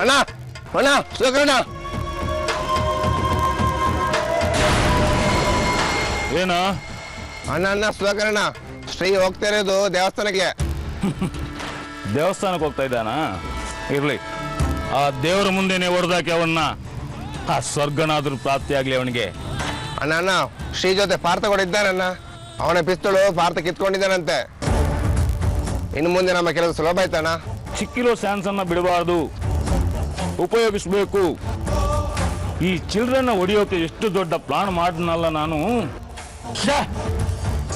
ಅಣ್ಣ ಅಣ್ಣ ಸುಧಾಕರಣ್ಣ ಏನ ಅಣ್ಣ ಸುಧಾಕರಣ್ಣ ಶ್ರೀ ಹೋಗ್ತಾ ಇರೋದು ದೇವಸ್ಥಾನಕ್ಕೆ. ದೇವಸ್ಥಾನಕ್ಕೆ ಹೋಗ್ತಾ ಇದ್ದಾನ? ಇರ್ಲಿ, ಆ ದೇವರ ಮುಂದೆನೆ ಹೊಡೆದಾಕಿ ಅವನ್ನ. ಆ ಸ್ವರ್ಗನಾದ್ರೂ ಪ್ರಾಪ್ತಿ ಆಗ್ಲಿ ಅವನಿಗೆ. ಅಣ್ಣ ಶ್ರೀ ಜೊತೆ ಪಾರ್ಥ ಕೊಡಿದ್ದಾನಣ್ಣ. ಅವನ ಪಿಸ್ತಳು ಪಾರ್ಥ ಕಿತ್ಕೊಂಡಿದ್ದಾನಂತೆ. ಇನ್ನು ಮುಂದೆ ನಮ್ಮ ಕೆಲಸ ಸುಲಭ ಆಯ್ತಣ್ಣ. ಸಿಕ್ಕಿರೋ ಚಾನ್ಸ್ ಅನ್ನ ಬಿಡಬಾರ್ದು, ಉಪಯೋಗಿಸ್ಬೇಕು. ಈ ಚಿಲ್ಡ್ರನ್ನ ಹೊಡಿಯೋಕೆ ಎಷ್ಟು ದೊಡ್ಡ ಪ್ಲಾನ್ ಮಾಡನಲ್ಲ ನಾನು.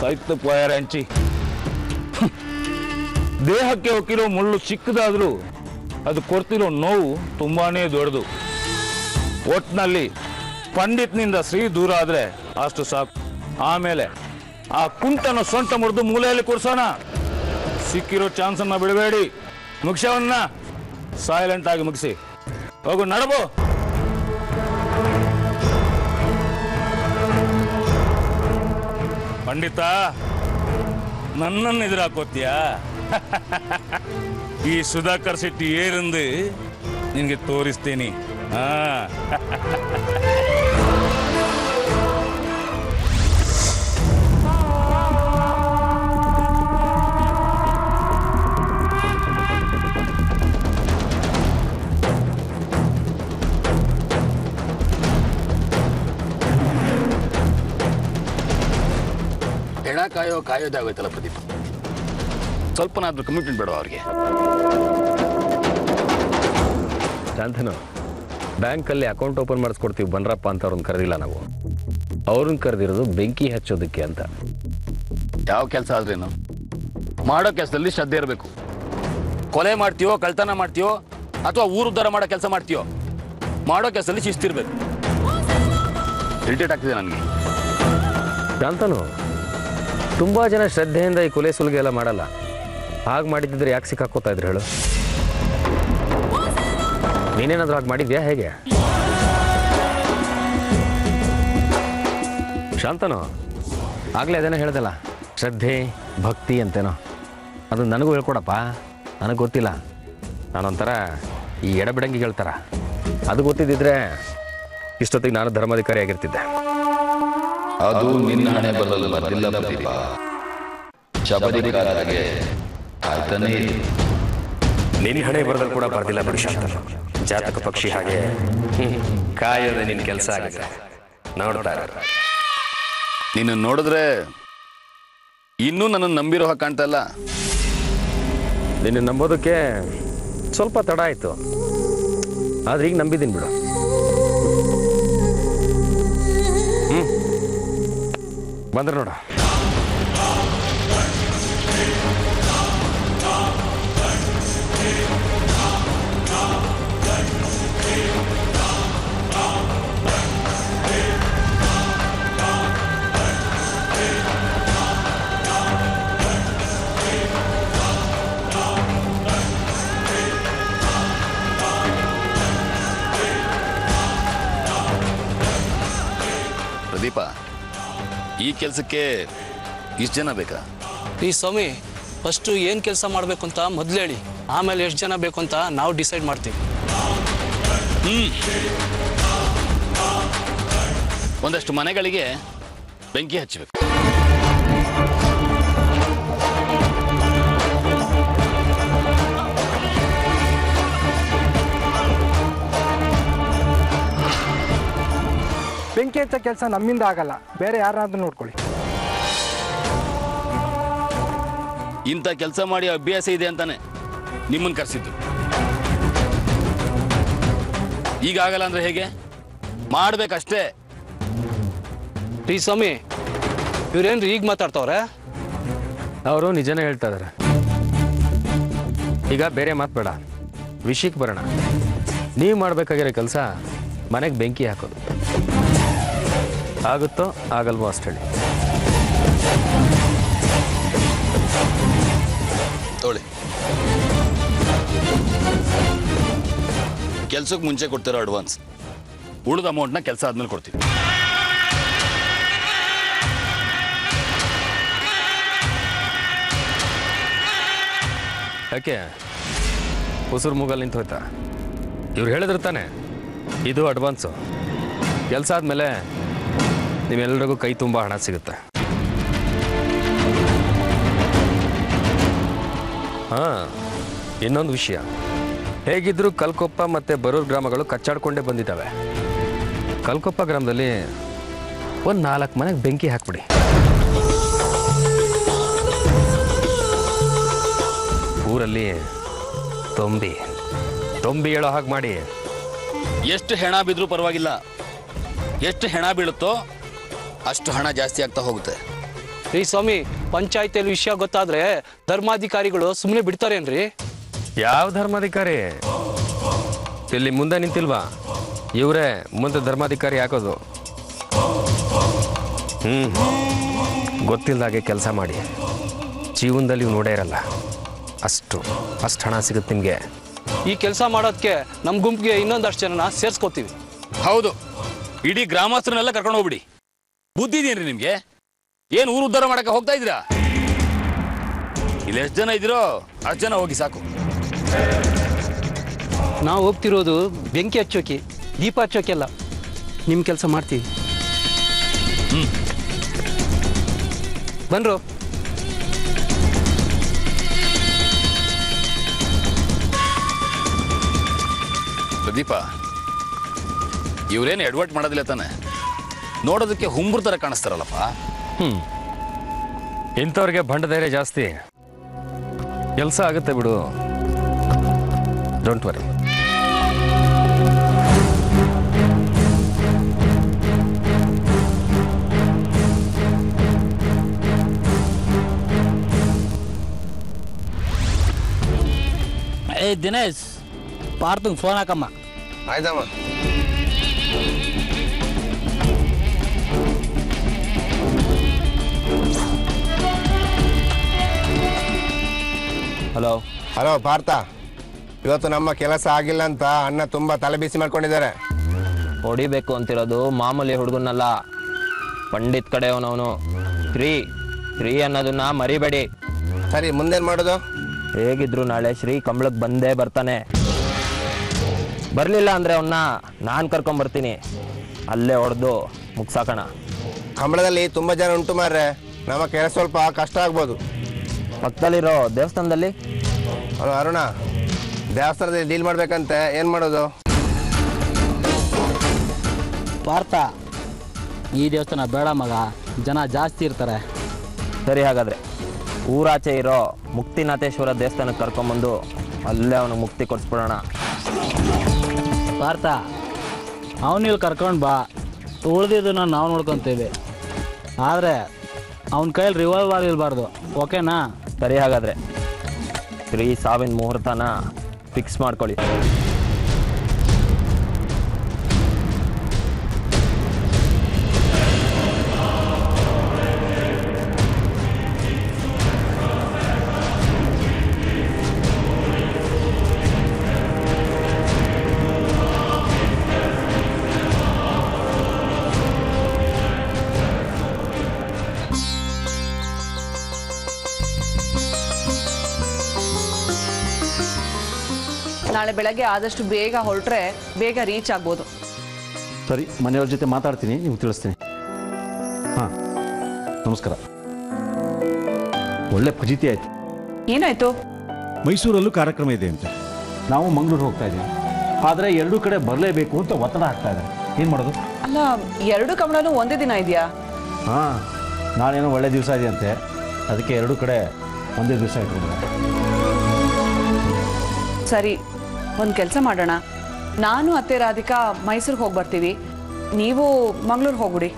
ಸಾಯ್ತು ಪೋಯರ್ ಹಂಚಿ. ದೇಹಕ್ಕೆ ಹೋಗಿರೋ ಮುಳ್ಳು ಚಿಕ್ಕದಾದ್ರೂ ಅದು ಕೊಡ್ತಿರೋ ನೋವು ತುಂಬಾನೇ ದೊಡ್ಡದು. ಒಟ್ನಲ್ಲಿ ಪಂಡಿತ್ನಿಂದ ಶ್ರೀ ದೂರ ಆದ್ರೆ ಅಷ್ಟು ಸಾಕು. ಆಮೇಲೆ ಆ ಕುಂಟನ ಸೊಂಟ ಮುರಿದು ಮೂಲೆಯಲ್ಲಿ ಕೊಡ್ಸೋಣ. ಸಿಕ್ಕಿರೋ ಚಾನ್ಸ್ ಅನ್ನ ಬಿಡಬೇಡಿ. ಮುಗಿಸವನ್ನ ಸೈಲೆಂಟ್ ಆಗಿ ಮುಗಿಸಿ ಹೋಗು. ನಡಬೋ. ಪಂಡಿತ, ನನ್ನನ್ನು ಎದುರಾಕೋತ್ಯಾ? ಈ ಸುಧಾಕರ್ ಶೆಟ್ಟಿ ಏರಂದು ನಿನ್ಗೆ ತೋರಿಸ್ತೀನಿ. ಹೆಣ ಕಾಯೋದಾಗೋಯ್ತಲ್ಲ ಪ್ರದೀಪ್. ಸ್ವಲ್ಪನಾದ್ರೂ ಕಮಿಟ್ಮೆಂಟ್ ಬೇಡ ಅವ್ರಿಗೆ. ಶಾಂತನು, ಬ್ಯಾಂಕಲ್ಲಿ ಅಕೌಂಟ್ ಓಪನ್ ಮಾಡಿಸ್ಕೊಡ್ತೀವಿ ಬನ್ರಪ್ಪ ಅಂತ ಅವ್ರನ್ನ ಕರೆದಿಲ್ಲ ನಾವು. ಅವ್ರನ್ನ ಕರೆದಿರೋದು ಬೆಂಕಿ ಹಚ್ಚೋದಕ್ಕೆ ಅಂತ. ಯಾವ ಕೆಲಸ ಆದ್ರೇನು ಮಾಡೋ ಕೆಲಸದಲ್ಲಿ ಶ್ರದ್ಧೆ ಇರಬೇಕು. ಕೊಲೆ ಮಾಡ್ತೀಯೋ, ಕಳ್ತನ ಮಾಡ್ತೀಯೋ, ಅಥವಾ ಊರುದ್ಧಾರ ಮಾಡೋ ಕೆಲಸ ಮಾಡ್ತೀಯೋ, ಮಾಡೋ ಕೆಲಸದಲ್ಲಿ ಶಿಸ್ತಿರ್ಬೇಕು. ಇರಿಟೇಟ್ ಆಗ್ತಿದೆ ನನಗೆ. ಶಾಂತನು, ತುಂಬ ಜನ ಶ್ರದ್ಧೆಯಿಂದ ಈ ಕೊಲೆ ಸುಲಿಗೆ ಎಲ್ಲ ಮಾಡಲ್ಲ. ಹಾಗೆ ಮಾಡಿದ್ದಿದ್ರೆ ಯಾಕೆ ಸಿಕ್ಕಾಕೋತಾ ಇದ್ರು ಹೇಳು? ನೀನೇನಾದ್ರೂ ಹಾಗೆ ಮಾಡಿದ್ಯಾ ಹೇಗೆ? ಶಾಂತನು, ಆಗಲೇ ಅದೇನೋ ಹೇಳ್ದಲ್ಲ, ಶ್ರದ್ಧೆ ಭಕ್ತಿ ಅಂತೇನೋ. ಅದು ನನಗೂ ಹೇಳ್ಕೊಡಪ್ಪ, ನನಗೆ ಗೊತ್ತಿಲ್ಲ. ನಾನೊಂಥರ ಈ ಎಡಬಿಡಂಗಿ ಹೇಳ್ತಾರ. ಅದು ಗೊತ್ತಿದ್ದಿದ್ರೆ ಇಷ್ಟೊತ್ತಿಗೆ ನಾನು ಧರ್ಮಾಧಿಕಾರಿ ಆಗಿರ್ತಿದ್ದೆ. ಅದು ನಿನ್ನ ಹಣೆ ಬರಲು ಬರ್ದಿಲ್ಲ ಪ್ರದೀಪ. ಶಬರಿಕಾರರಿಗೆ ಆಯ್ತಾನೇ ಇದೆ. ನಿನ್ನ ಹಣೆ ಬರದಲ್ಲಿ ಕೂಡ ಬರ್ದಿಲ್ಲ ಬಿಡು ಶಾಂತನು. ಜಾತಕ ಪಕ್ಷಿ ಹಾಗೆ ಕಾಯೋದೆ ನಿನ್ನ ಕೆಲಸ ಆಗಿದೆ. ನೋಡ್ತಾ ಇರ. ನಿನ್ನ ನೋಡಿದ್ರೆ ಇನ್ನೂ ನನ್ನನ್ನು ನಂಬಿರೋ ಹಾಗೆ ಕಾಣ್ತಾ ಇಲ್ಲ. ನಿನ್ನ ನಂಬೋದಕ್ಕೆ ಸ್ವಲ್ಪ ತಡ ಆಯಿತು, ಆದ್ರೆ ಈಗ ನಂಬಿದ್ದೀನಿ ಬಿಡು. ಬಂದ್ರೆ ನೋಡ. ಪ್ರದೀಪ, ಈ ಕೆಲಸಕ್ಕೆ ಇಷ್ಟು ಜನ ಬೇಕಾ? ಈ ಸ್ವಾಮಿ, ಫಸ್ಟು ಏನು ಕೆಲಸ ಮಾಡಬೇಕು ಅಂತ ಮೊದಲು ಹೇಳಿ, ಆಮೇಲೆ ಎಷ್ಟು ಜನ ಬೇಕು ಅಂತ ನಾವು ಡಿಸೈಡ್ ಮಾಡ್ತೀವಿ. ಒಂದಷ್ಟು ಮನೆಗಳಿಗೆ ಬೆಂಕಿ ಹಚ್ಚಬೇಕು. ಬೆಂಕಿ ಹಚ್ಚೋ ಕೆಲಸ ನಮ್ಮಿಂದ ಆಗಲ್ಲ, ಬೇರೆ ಯಾರಾದ್ರೂ ನೋಡ್ಕೊಳ್ಳಿ. ಇಂಥ ಕೆಲಸ ಮಾಡಿ ಅಭ್ಯಾಸ ಇದೆ ಅಂತಾನೆ ನಿಮ್ಮನ್ನು ಕರೆಸಿದ್ದು. ಈಗ ಆಗಲ್ಲ ಅಂದ್ರೆ ಹೇಗೆ? ಮಾಡ್ಬೇಕಷ್ಟೇ. ಈ ಸ್ವಾಮಿ, ಇವ್ರೇನ್ರಿ ಈಗ ಮಾತಾಡ್ತವ್ರೆ? ಅವರು ನಿಜನೇ ಹೇಳ್ತಾ ಇದಾರೆ. ಈಗ ಬೇರೆ ಮಾತು ಬೇಡ, ವಿಷಯಕ್ಕೆ ಬರೋಣ. ನೀವು ಮಾಡಬೇಕಾಗಿರೋ ಕೆಲಸ ಮನೆಗೆ ಬೆಂಕಿ ಹಾಕೋದು. ಆಗುತ್ತೋ ಆಗಲ್ವೋ ಅಷ್ಟು ಹೇಳಿ. ತಗೊಳ್ಳಿ. ಕೆಲ್ಸಕ್ಕೆ ಮುಂಚೆ ಕೊಡ್ತಿರೋ ಅಡ್ವಾನ್ಸ್. ಉಳಿದ ಅಮೌಂಟ್ನ ಕೆಲಸ ಆದ್ಮೇಲೆ ಕೊಡ್ತೀವಿ. ಯಾಕೆ ಉಸಿರು ಮೂಗಲ್ಲಿ ನಿಂತು ಹೋಯ್ತಾ? ಇವ್ರು ಹೇಳಿದ್ರು ತಾನೆ ಇದು ಅಡ್ವಾನ್ಸು. ಕೆಲಸ ಆದಮೇಲೆ ನೀವೆಲ್ಲರಿಗೂ ಕೈ ತುಂಬ ಹಣ ಸಿಗುತ್ತೆ. ಹಾಂ, ಇನ್ನೊಂದು ವಿಷಯ, ಹೇಗಿದ್ದರೂ ಕಲ್ಕೊಪ್ಪ ಮತ್ತು ಬರೂರು ಗ್ರಾಮಗಳು ಕಚ್ಚಾಡ್ಕೊಂಡೇ ಬಂದಿದ್ದಾವೆ. ಕಲ್ಕೊಪ್ಪ ಗ್ರಾಮದಲ್ಲಿ ಒಂದು 4 ಮನೆಗೆ ಬೆಂಕಿ ಹಾಕ್ಬಿಡಿ. ಊರಲ್ಲಿ ತೊಂಬಿ ಹೇಳೋ ಹಾಗೆ ಮಾಡಿ. ಎಷ್ಟು ಹೆಣ ಬಿದ್ರೂ ಪರವಾಗಿಲ್ಲ, ಎಷ್ಟು ಹೆಣ ಬೀಳುತ್ತೋ ಅಷ್ಟು ಹಣ ಜಾಸ್ತಿ ಆಗ್ತಾ ಹೋಗುತ್ತೆ. ರೀ ಸ್ವಾಮಿ, ಪಂಚಾಯತಿಯಲ್ಲಿ ವಿಷಯ ಗೊತ್ತಾದ್ರೆ ಧರ್ಮಾಧಿಕಾರಿಗಳು ಸುಮ್ಮನೆ ಬಿಡ್ತಾರೇನ್ರಿ? ಯಾವ ಧರ್ಮಾಧಿಕಾರಿ ಇಲ್ಲಿ ಮುಂದೆ ನಿಂತಿಲ್ವಾ? ಇವರೇ ಮುಂದೆ ಧರ್ಮಾಧಿಕಾರಿ ಹಾಕೋದು. ಗೊತ್ತಿಲ್ಲದಾಗೆ ಕೆಲಸ ಮಾಡಿ, ಜೀವನದಲ್ಲಿ ಇವು ನೋಡೇ ಇರಲ್ಲ. ಅಷ್ಟು ಹಣ ಸಿಗುತ್ತೆ ನಿಮಗೆ. ಈ ಕೆಲಸ ಮಾಡೋದಕ್ಕೆ ನಮ್ಮ ಗುಂಪಿಗೆ ಇನ್ನೊಂದಷ್ಟು ಜನನ ಸೇರಿಸ್ಕೋತೀವಿ. ಹೌದು, ಇಡೀ ಗ್ರಾಮಸ್ಥರನ್ನೆಲ್ಲ ಕರ್ಕೊಂಡು ಹೋಗ್ಬಿಡಿ. ಬುದ್ಧಿ ಇದೆಯೇನ್ರಿ ನಿಮಗೆ? ಏನು ಊರು ಉದ್ಧಾರ ಮಾಡಕ್ಕೆ ಹೋಗ್ತಾ ಇದ್ದೀರಾ? ಇಲ್ಲಿ ಎಷ್ಟು ಜನ ಇದ್ದೀರೋ ಅಷ್ಟು ಜನ ಹೋಗಿ ಸಾಕು. ನಾವು ಹೋಗ್ತಿರೋದು ಬೆಂಕಿ ಹಚ್ಚೋಕೆ, ದೀಪ ಹಚ್ಚೋಕೆ ಅಲ್ಲ. ನಿಮ್ಮ ಕೆಲಸ ಮಾಡ್ತೀವಿ. ಬನ್ರೋ. ಪ್ರದೀಪ, ಇವರೇನು ಎಡ್ವರ್ಟ್ ಮಾಡೋದಿಲ್ಲ ತಾನೆ? ನೋಡೋದಕ್ಕೆ ಹುಂಬ್ರ ಥರ ಕಾಣಿಸ್ತಾರಲ್ಲಪ್ಪ. ಇಂಥವ್ರಿಗೆ ಬಂಡ ಧೈರ್ಯ ಜಾಸ್ತಿ. ಕೆಲಸ ಆಗುತ್ತೆ ಬಿಡು, ಡೋಂಟ್ ವರಿ. ದಿನೇಶ್, ಪಾರ್ಥಂಗೆ ಫೋನ್ ಹಾಕಮ್ಮ. ಆಯ್ತಮ್ಮ. ಹಲೋ ಪಾರ್ಥ, ಇವತ್ತು ನಮ್ಮ ಕೆಲಸ ಆಗಿಲ್ಲ ಅಂತ ಅಣ್ಣ ತುಂಬ ತಲೆ ಬಿಸಿ ಮಾಡ್ಕೊಂಡಿದ್ದಾರೆ. ಹೊಡಿಬೇಕು ಅಂತಿರೋದು ಮಾಮೂಲಿ ಹುಡುಗನಲ್ಲ, ಪಂಡಿತ್ ಕಡೆಯವನವನು. ಫ್ರೀ ಅನ್ನೋದನ್ನ ಮರಿಬೇಡಿ. ಸರಿ, ಮುಂದೇನು ಮಾಡೋದು? ಹೇಗಿದ್ರು ನಾಳೆ ಶ್ರೀ ಕಂಬಳಕ್ಕೆ ಬಂದೇ ಬರ್ತಾನೆ. ಬರಲಿಲ್ಲ ಅಂದರೆ ಅವನ್ನ ನಾನು ಕರ್ಕೊಂಬರ್ತೀನಿ. ಅಲ್ಲೇ ಹೊಡೆದು ಮುಗ್ಸಾಕೋಣ. ಕಂಬಳದಲ್ಲಿ ತುಂಬ ಜನ ಉಂಟು ಮಾರ್ರೆ, ನಮ್ಮ ಕೆಲಸ ಸ್ವಲ್ಪ ಕಷ್ಟ ಆಗ್ಬೋದು. ಪಕ್ಕದಲ್ಲಿರೋ ದೇವಸ್ಥಾನದಲ್ಲಿ. ಹಲೋ ಅರುಣ, ದೇವಸ್ಥಾನದಲ್ಲಿ ಡೀಲ್ ಮಾಡ್ಬೇಕಂತೆ, ಏನು ಮಾಡೋದು? ಪಾರ್ಥ, ಈ ದೇವಸ್ಥಾನ ಬೇಡ ಮಗ, ಜನ ಜಾಸ್ತಿ ಇರ್ತಾರೆ. ಸರಿ, ಹಾಗಾದರೆ ಊರಾಚೆ ಇರೋ ಮುಕ್ತಿನಾಥೇಶ್ವರ ದೇವಸ್ಥಾನಕ್ಕೆ ಕರ್ಕೊಂಬಂದು ಅಲ್ಲೇ ಅವನಿಗೆ ಮುಕ್ತಿ ಕೊಡಿಸ್ಬಿಡೋಣ. ಪಾರ್ಥ, ಅವನಿಲ್ಲಿ ಕರ್ಕೊಂಡು ಬಾ, ಉಳಿದಿದ್ದನ್ನು ನಾವು ನೋಡ್ಕೊತೀವಿ. ಆದರೆ ಅವನ ಕೈಯಲ್ಲಿ ರಿವಾಲ್ವರ್ ಇರಬಾರ್ದು, ಓಕೆನಾ? ಸರಿ, ಹಾಗಾದರೆ ಶ್ರೀ ಸಾವಿನ ಮುಹೂರ್ತನ ಫಿಕ್ಸ್ ಮಾಡ್ಕೊಳ್ಳಿ. ನಾಳೆ ಬೆಳಗ್ಗೆ ಆದಷ್ಟು ಬೇಗ ಹೊರಟ್ರೆ ಬೇಗ ರೀಚ್ ಆಗ್ಬೋದು. ಸರಿ, ಮನೆಯವ್ರ ಜೊತೆ ಮಾತಾಡ್ತೀನಿ, ನಿಮ್ಗೆ ತಿಳಿಸ್ತೀನಿ. ಹಾಂ, ನಮಸ್ಕಾರ. ಒಳ್ಳೆ ಫಜಿತಿ ಆಯಿತು. ಏನಾಯ್ತು? ಮೈಸೂರಲ್ಲೂ ಕಾರ್ಯಕ್ರಮ ಇದೆ ಅಂತ, ನಾವು ಮಂಗಳೂರು ಹೋಗ್ತಾ ಇದ್ದೀವಿ. ಆದರೆ ಎರಡೂ ಕಡೆ ಬರಲೇಬೇಕು ಅಂತ ಒತ್ತಡ ಆಗ್ತಾ ಇದೆ. ಏನು ಮಾಡೋದು? ಅಲ್ಲ, 2 ಕಂಬಳನೂ ಒಂದೇ ದಿನ ಇದೆಯಾ? ಹಾಂ, ನಾನೇನೋ ಒಳ್ಳೆ ದಿವಸ ಇದೆಯಂತೆ, ಅದಕ್ಕೆ ಎರಡೂ ಕಡೆ ಒಂದೇ ದಿವಸ ಇಟ್ಕೊಂಡಿದ್ದೆ. ಸರಿ, ಒಂದು ಕೆಲಸ ಮಾಡೋಣ. ನಾನು ಅತ್ತೆ ರಾಧಿಕಾ ಮೈಸೂರಿಗೆ ಹೋಗಿ ಬರ್ತೀವಿ, ನೀವು ಮಂಗಳೂರಿಗೆ ಹೋಗ್ಬಿಡಿ.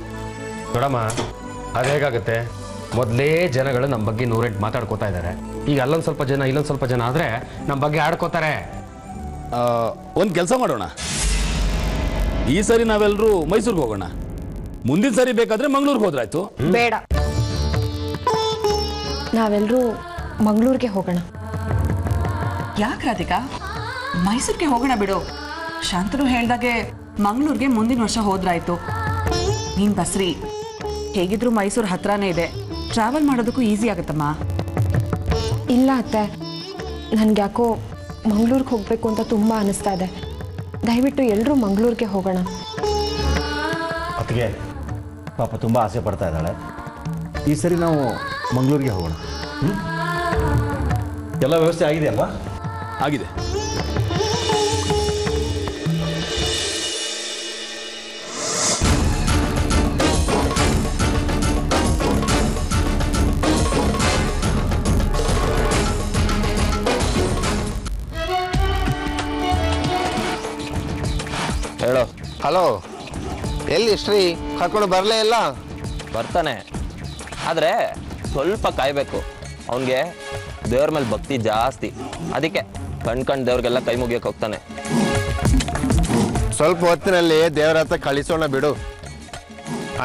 ನೋಡಮ್ಮ, ಅದು ಹೇಗಾಗುತ್ತೆ? ಮೊದಲೇ ಜನಗಳು ನಮ್ಮ ಬಗ್ಗೆ 108 ಮಾತಾಡ್ಕೋತಾ ಇದ್ದಾರೆ. ಈಗ ಅಲ್ಲೊಂದು ಸ್ವಲ್ಪ ಜನ ಇಲ್ಲೊಂದು ಸ್ವಲ್ಪ ಜನ ಆದರೆ ನಮ್ಮ ಬಗ್ಗೆ ಆಡ್ಕೋತಾರೆ. ಒಂದು ಕೆಲಸ ಮಾಡೋಣ, ಈ ಸರಿ ನಾವೆಲ್ಲರೂ ಮೈಸೂರಿಗೆ ಹೋಗೋಣ, ಮುಂದಿನ ಸರಿ ಬೇಕಾದ್ರೆ ಮಂಗಳೂರಿಗೆ ಹೋದ್ರಾಯ್ತು. ಬೇಡ, ನಾವೆಲ್ಲರೂ ಮಂಗಳೂರಿಗೆ ಹೋಗೋಣ. ಯಾಕೆ ರಾಧಿಕಾ? ಮೈಸೂರಿಗೆ ಹೋಗೋಣ ಬಿಡು. ಶಾಂತನು ಹೇಳ್ದಾಗೆ ಮಂಗಳೂರಿಗೆ ಮುಂದಿನ ವರ್ಷ ಹೋದ್ರಾಯ್ತು. ನೀನು ಬಸ್ರಿ, ಹೇಗಿದ್ರು ಮೈಸೂರು ಹತ್ರನೇ ಇದೆ, ಟ್ರಾವೆಲ್ ಮಾಡೋದಕ್ಕೂ ಈಸಿ ಆಗುತ್ತಮ್ಮ. ಇಲ್ಲ ಅತ್ತೆ, ನನಗೆ ಯಾಕೋ ಮಂಗಳೂರಿಗೆ ಹೋಗಬೇಕು ಅಂತ ತುಂಬ ಅನಿಸ್ತಾ ಇದೆ. ದಯವಿಟ್ಟು ಎಲ್ಲರೂ ಮಂಗಳೂರಿಗೆ ಹೋಗೋಣ. ಅದಕ್ಕೆ ಪಾಪ ತುಂಬ ಆಸೆ ಪಡ್ತಾ ಇದ್ದಾಳೆ. ಈ ಸರಿ ನಾವು ಮಂಗಳೂರಿಗೆ ಹೋಗೋಣ. ಎಲ್ಲ ವ್ಯವಸ್ಥೆ ಆಗಿದೆ ಅಲ್ವಾ? ಆಗಿದೆ. ಹೇಳೋ. ಹಲೋ, ಎಲ್ಲಿ ಶ್ರೀ? ಕರ್ಕೊಂಡು ಬರಲೇ ಇಲ್ಲ? ಬರ್ತಾನೆ, ಆದರೆ ಸ್ವಲ್ಪ ಕಾಯಬೇಕು. ಅವನಿಗೆ ದೇವ್ರ ಮೇಲೆ ಭಕ್ತಿ ಜಾಸ್ತಿ, ಅದಕ್ಕೆ ಕಣ್ ದೇವ್ರಿಗೆಲ್ಲ ಕೈ ಮುಗಿಯಕ್ಕೆ ಹೋಗ್ತಾನೆ. ಸ್ವಲ್ಪ ಹೊತ್ತಿನಲ್ಲಿ ದೇವರ ಹತ್ರ ಕಳಿಸೋಣ ಬಿಡು.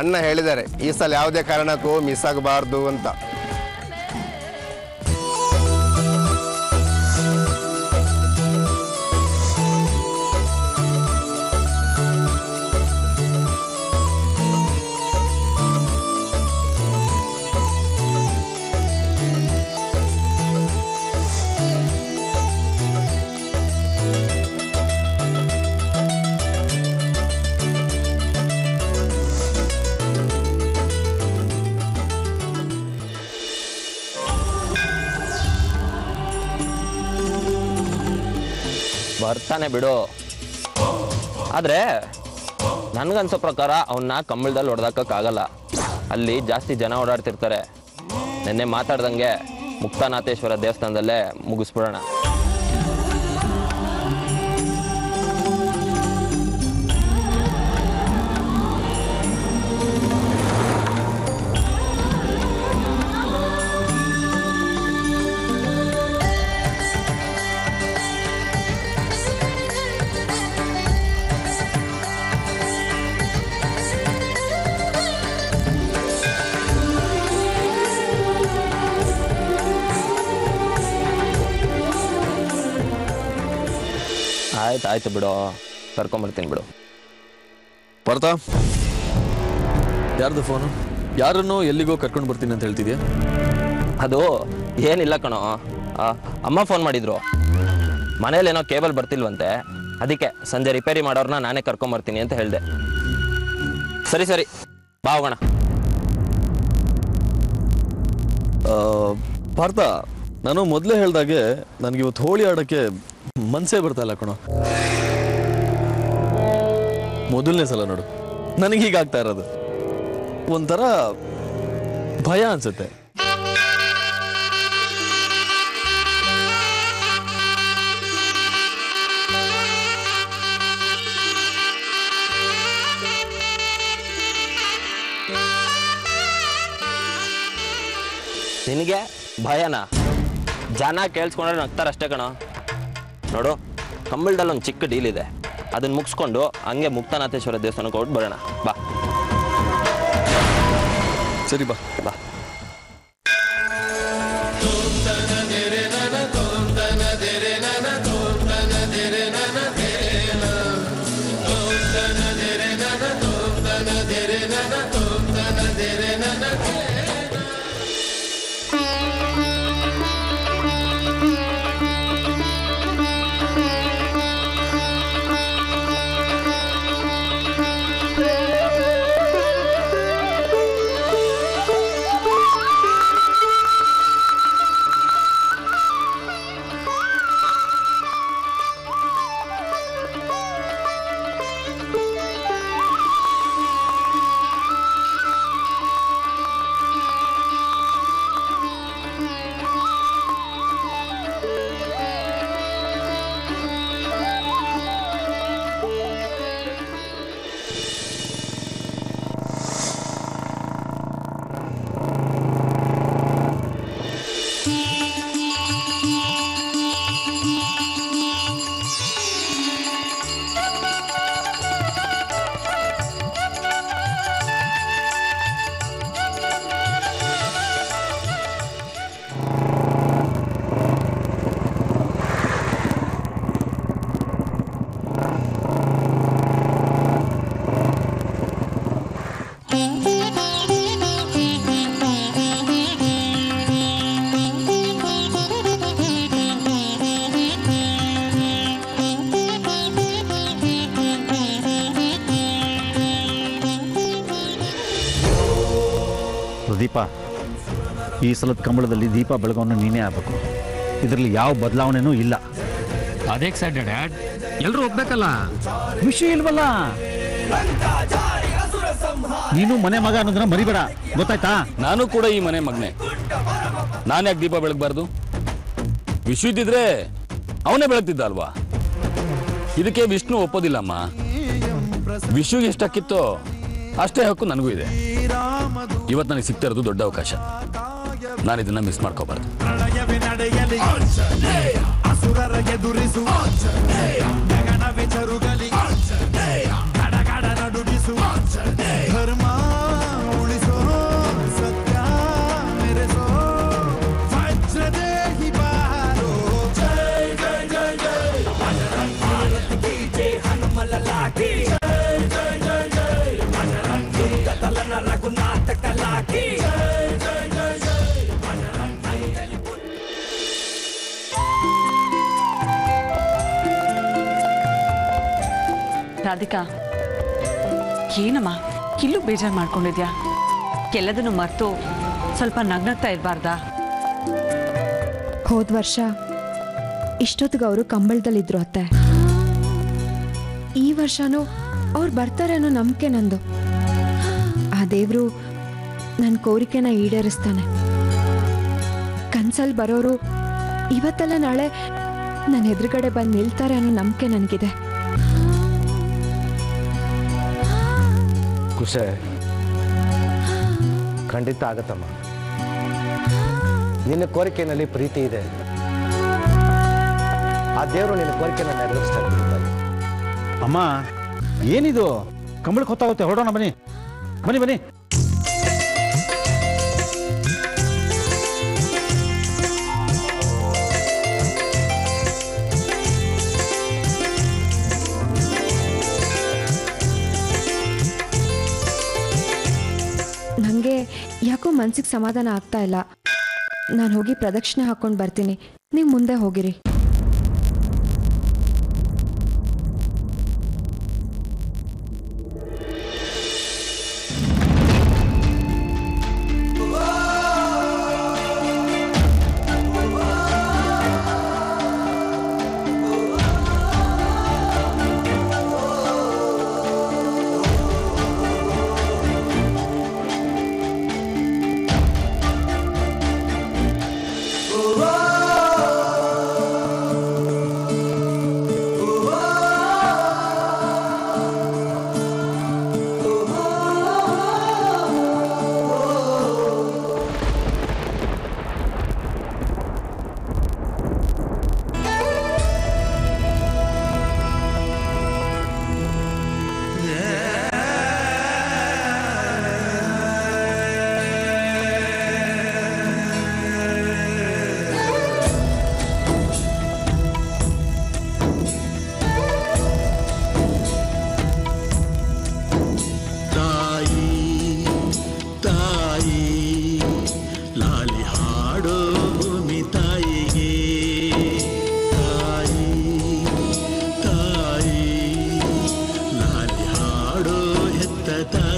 ಅಣ್ಣ ಹೇಳಿದ್ದಾರೆ ಈ ಸಲ ಯಾವುದೇ ಕಾರಣಕ್ಕೂ ಮಿಸ್ ಆಗಬಾರ್ದು ಅಂತ. ಬರ್ತಾನೆ ಬಿಡು. ಆದರೆ ನನಗನ್ಸೋ ಪ್ರಕಾರ ಅವನ್ನ ಕಂಬಳದಲ್ಲಿ ಹೊಡೆದಾಕಕ್ಕಾಗಲ್ಲ. ಅಲ್ಲಿ ಜಾಸ್ತಿ ಜನ ಓಡಾಡ್ತಿರ್ತಾರೆ. ನಿನ್ನೆ ಮಾತಾಡ್ದಂಗೆ ಮುಕ್ತಾನಾಥೇಶ್ವರ ದೇವಸ್ಥಾನದಲ್ಲೇ ಮುಗಿಸ್ಬಿಡೋಣ. ಆಯ್ತು ಬಿಡು, ಕರ್ಕೊಂಬರ್ತೀನಿ ಬಿಡು. ಬರ್ತಾ ಯಾರ್ದು ಫೋನು? ಯಾರನ್ನು ಎಲ್ಲಿಗೋ ಕರ್ಕೊಂಡು ಬರ್ತೀನಿ ಅಂತ ಹೇಳ್ತಿದ್ಯಾ? ಅದು ಏನಿಲ್ಲ ಕಣೋ, ಅಮ್ಮ ಫೋನ್ ಮಾಡಿದ್ರು. ಮನೇಲೇನೋ ಕೇಬಲ್ ಬರ್ತಿಲ್ವಂತೆ, ಅದಕ್ಕೆ ಸಂಜೆ ರಿಪೇರಿ ಮಾಡೋರ್ನ ನಾನೇ ಕರ್ಕೊಂಬರ್ತೀನಿ ಅಂತ ಹೇಳಿದೆ. ಸರಿ ಬಾ ಹೋಗೋಣ. ಭಾರತ, ನಾನು ಮೊದಲೇ ಹೇಳ್ದಾಗೆ ನನಗೆ ಇವತ್ತು ಹೋಳಿ ಆಡೋಕ್ಕೆ ಮನಸ್ಸೇ ಬರ್ತಾ ಇಲ್ಲ ಕಣೋ. ಮೊದಲನೇ ಸಲ ನೋಡು ನನಗೆ ಹೀಗಾಗ್ತಾ ಇರೋದು. ಒಂಥರ ಭಯ ಅನ್ಸುತ್ತೆ. ನಿನಗೆ ಭಯನಾ? ಜನ ಕೇಳಿಸ್ಕೊಂಡ್ರೆ ನಗ್ತಾರಷ್ಟೇ ಕಣೋ. ನೋಡು, ಕಂಬಳದಲ್ಲಿ ಒಂದು ಚಿಕ್ಕ ಡೀಲ್ ಇದೆ, ಅದನ್ನ ಮುಗಿಸ್ಕೊಂಡು ಹಂಗೆ ಮುಕ್ತಾನಾಥೇಶ್ವರ ದೇವಸ್ಥಾನಕ್ಕೆ ಹೊರಟು ಬರೋಣ. ಬಾ. ಸರಿ ಬಾ. ಪ್ರದೀಪ, ಈ ಸಲದ ಕಂಬಳದಲ್ಲಿ ದೀಪ ಬೆಳಗೋನು ನೀನೇ ಆಗಬೇಕು. ಇದರಲ್ಲಿ ಯಾವ ಬದಲಾವಣೆನೂ ಇಲ್ಲ. ಅದೇ ಸರ್ ಡ್ಯಾಡ್, ಎಲ್ಲರೂ ಒಪ್ಬೇಕಲ್ಲ. ವಿಷಯ ಇಲ್ವಲ್ಲ. ನೀನು ಮನೆ ಮಗ ಅನ್ನೋದನ್ನ ಮರಿಬೇಡ, ಗೊತ್ತಾಯ್ತಾ? ನಾನು ಕೂಡ ಈ ಮನೆ ಮಗನೆ. ನಾನ್ಯಾಕೆ ದೀಪ ಬೆಳಗಬಾರ್ದು? ವಿಶ್ವ ಇದ್ದಿದ್ರೆ ಅವನೇ ಬೆಳಗ್ತಿದ್ದ ಅಲ್ವಾ? ಇದಕ್ಕೆ ವಿಷ್ಣು ಒಪ್ಪೋದಿಲ್ಲಮ್ಮ. ವಿಶ್ವಗೆ ಎಷ್ಟು ಹಕ್ಕಿತ್ತೋ ಅಷ್ಟೇ ಹಕ್ಕು ನನಗೂ ಇದೆ. ಇವತ್ತು ನನಗೆ ಸಿಗ್ತಾ ಇರೋದು ದೊಡ್ಡ ಅವಕಾಶ. ನಾನು ಇದನ್ನ ಮಿಸ್ ಮಾಡ್ಕೋಬಾರ್ದು. ರಾಧಿಕಾ, ಏನಮ್ಮ ಇಲ್ಲೂ ಬೇಜಾರು ಮಾಡ್ಕೊಂಡಿದ್ಯಾ? ಎಲ್ಲದನ್ನು ಮರೆತು ಸ್ವಲ್ಪ ನಗ್ನಗ್ತಾ ಇರಬಾರ್ದಾ? ಹೋದ ವರ್ಷ ಇಷ್ಟೊತ್ತಿಗೆ ಅವರು ಕಂಬಳದಲ್ಲಿದ್ರು ಅತ್ತೆ. ಈ ವರ್ಷನೂ ಅವ್ರು ಬರ್ತಾರೆ ಅನ್ನೋ ನಂಬಿಕೆ ನಂದು. ಆ ದೇವರು ನನ್ನ ಕೋರಿಕೆನ ಈಡೇರಿಸ್ತಾನೆ. ಕನ್ಸಲ್ಲಿ ಬರೋರು ಇವತ್ತೆಲ್ಲ ನಾಳೆ ನನ್ನ ಎದುರುಗಡೆ ಬಂದು ನಿಲ್ತಾರೆ ಅನ್ನೋ ನಂಬಿಕೆ ನನಗಿದೆ. ಖುಷಿ ಖಂಡಿತ ಆಗತ್ತಮ್ಮ. ನಿನ್ನ ಕೋರಿಕೆಯಲ್ಲಿ ಪ್ರೀತಿ ಇದೆ. ಆ ದೇವರು ನಿನ್ನ ಕೋರಿಕೆನ ನೆರವೇರಿಸ್ತಾ ಇರ್ತಾರೆ. ಅಮ್ಮ, ಏನಿದು? ಕಂಬಳಕ್ಕೆ ಹೊತ್ತಾಗುತ್ತೆ, ಹೊರಡೋಣ. ಬನ್ನಿ ಬನ್ನಿ ಬನ್ನಿ. ನನಗೆ ಯಾಕೋ ಮನ್ಸಿಗೆ ಸಮಾಧಾನ ಆಗ್ತಾ ಇಲ್ಲ. ನಾನು ಹೋಗಿ ಪ್ರದಕ್ಷಿಣೆ ಹಾಕೊಂಡು ಬರ್ತೀನಿ, ನೀವು ಮುಂದೆ ಹೋಗಿರಿ. ತಾಯಿ